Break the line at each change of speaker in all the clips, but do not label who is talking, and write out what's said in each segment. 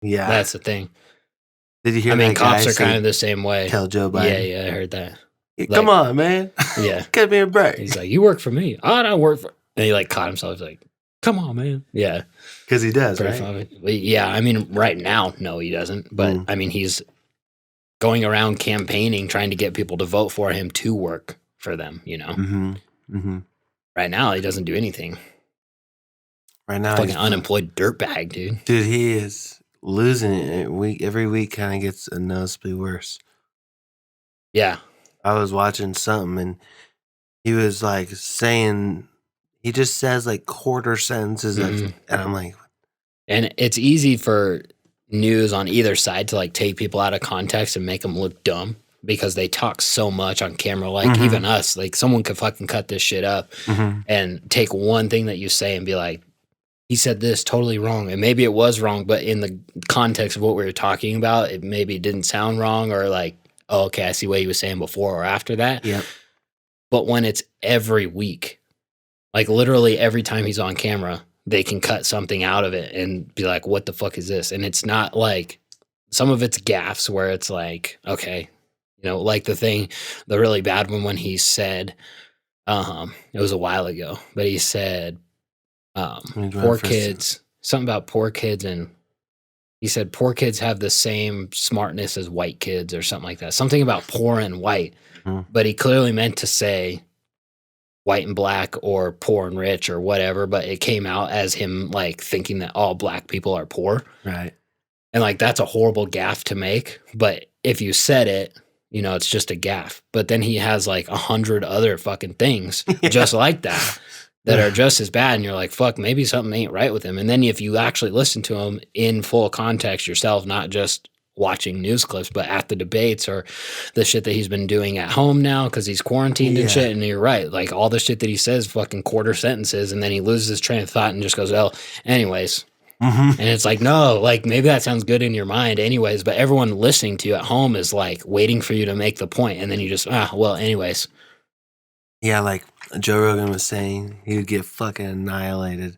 Yeah.
That's the thing.
Did you hear
I mean,
that
cops
guy
are kind of the same way.
tell Joe Biden?
Yeah, I heard that.
Come on, man.
Yeah.
Give me a break.
He's like, you work for me. I don't work for... And he, like, caught himself. He's like, come on, man. Yeah.
Because he does,
Pretty
right?
funny. Yeah, I mean, right now, no, he doesn't. But, I mean, he's going around campaigning, trying to get people to vote for him to work for them, you know? Right now, he doesn't do anything.
Right now,
fucking unemployed dirtbag, dude.
Dude, he is losing it. Every week kind of gets noticeably worse.
Yeah.
I was watching something, and he was, like, saying... He just says, like, quarter sentences, and I'm like...
And it's easy for news on either side to, like, take people out of context and make them look dumb because they talk so much on camera. Like, even us, like, someone could fucking cut this shit up and take one thing that you say and be like, he said this totally wrong. And maybe it was wrong, but in the context of what we were talking about, it maybe didn't sound wrong or like, oh, okay, I see what he was saying before or after that.
Yep.
But when it's every week, like literally every time he's on camera, they can cut something out of it and be like, what the fuck is this? And it's not like, some of it's gaffes where it's like, okay, you know, like the really bad one when he said, it was a while ago, but he said, poor kids, something about poor kids, and he said poor kids have the same smartness as white kids or something like that. Something about poor and white, but he clearly meant to say white and black or poor and rich or whatever, but it came out as him like thinking that all black people are poor.
Right.
And like, that's a horrible gaffe to make, but if you said it, you know, it's just a gaffe. But then he has like 100 other fucking things just like that are just as bad. And you're like, fuck, maybe something ain't right with him. And then if you actually listen to him in full context yourself, not just watching news clips, but at the debates or the shit that he's been doing at home now because he's quarantined and shit. And you're right. Like all the shit that he says, fucking quarter sentences, and then he loses his train of thought and just goes, oh, anyways. And it's like, no, like maybe that sounds good in your mind anyways, but everyone listening to you at home is like waiting for you to make the point, and then you just, well, anyways.
Yeah, like Joe Rogan was saying, he would get fucking annihilated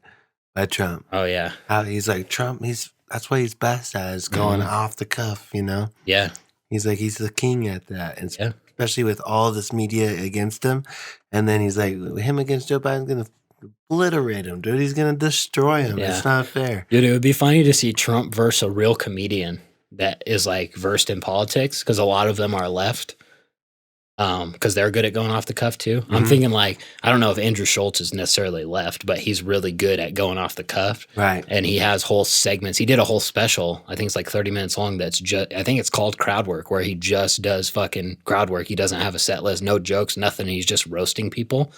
by Trump.
Oh, yeah.
How he's like, Trump, that's what he's best at, is going off the cuff, you know?
Yeah.
He's like, he's the king at that. And especially with all this media against him. And then he's like, him against Joe Biden's going to obliterate him, dude. He's going to destroy him. It's not fair.
Dude, it would be funny to see Trump versus a real comedian that is like versed in politics, because a lot of them are left. Because they're good at going off the cuff too. I'm thinking like, I don't know if Andrew Schultz is necessarily left, but he's really good at going off the cuff.
Right.
And he has whole segments. He did a whole special, I think it's like 30 minutes long, that's just, I think it's called Crowd Work, where he just does fucking crowd work. He doesn't have a set list, no jokes, nothing. He's just roasting people.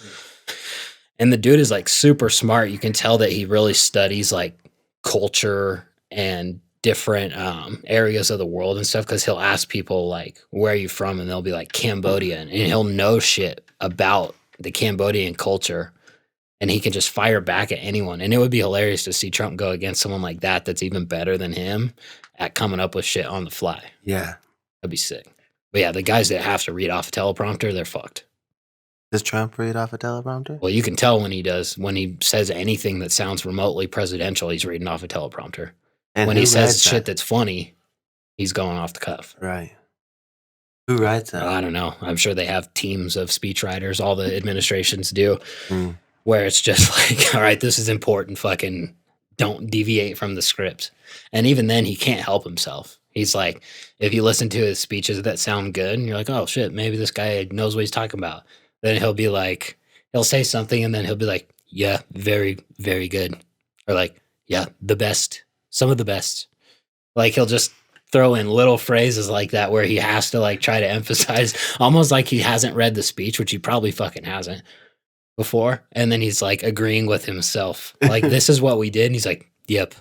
And the dude is like super smart. You can tell that he really studies like culture and different areas of the world and stuff, because he'll ask people like, where are you from? And they'll be like, Cambodia, and he'll know shit about the Cambodian culture, and he can just fire back at anyone. And it would be hilarious to see Trump go against someone like that that's even better than him at coming up with shit on the fly.
Yeah,
that'd be sick. But yeah, the guys that have to read off a teleprompter, they're fucked.
Does Trump read off a teleprompter?
Well, you can tell when he does. When he says anything that sounds remotely presidential, he's reading off a teleprompter. And when he says shit that's funny, he's going off the cuff.
Right. Who writes that?
I don't know. I'm sure they have teams of speechwriters. All the administrations do, where it's just like, all right, this is important. Fucking don't deviate from the script. And even then, he can't help himself. He's like, if you listen to his speeches that sound good, and you're like, oh shit, maybe this guy knows what he's talking about. Then he'll be like, he'll say something, and then he'll be like, yeah, very, very good. Or like, yeah, the best. Some of the best. Like he'll just throw in little phrases like that where he has to like try to emphasize, almost like he hasn't read the speech, which he probably fucking hasn't before. And then he's like agreeing with himself. Like, this is what we did. And he's like, yep,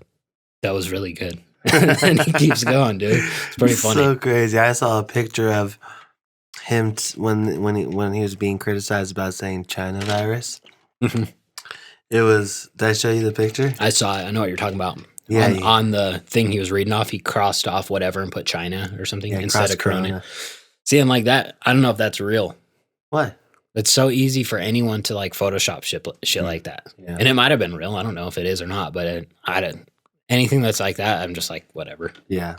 that was really good. And he keeps going, dude. It's pretty funny.
So crazy. I saw a picture of him when he was being criticized about saying China virus. It was, did I show you the picture?
I saw it. I know what you're talking about.
Yeah,
on the thing he was reading off, he crossed off whatever and put China or something instead of Corona. See, I'm like that. I don't know if that's real.
What?
It's so easy for anyone to like Photoshop shit like that. Yeah. And it might have been real. I don't know if it is or not, but anything that's like that, I'm just like, whatever.
Yeah.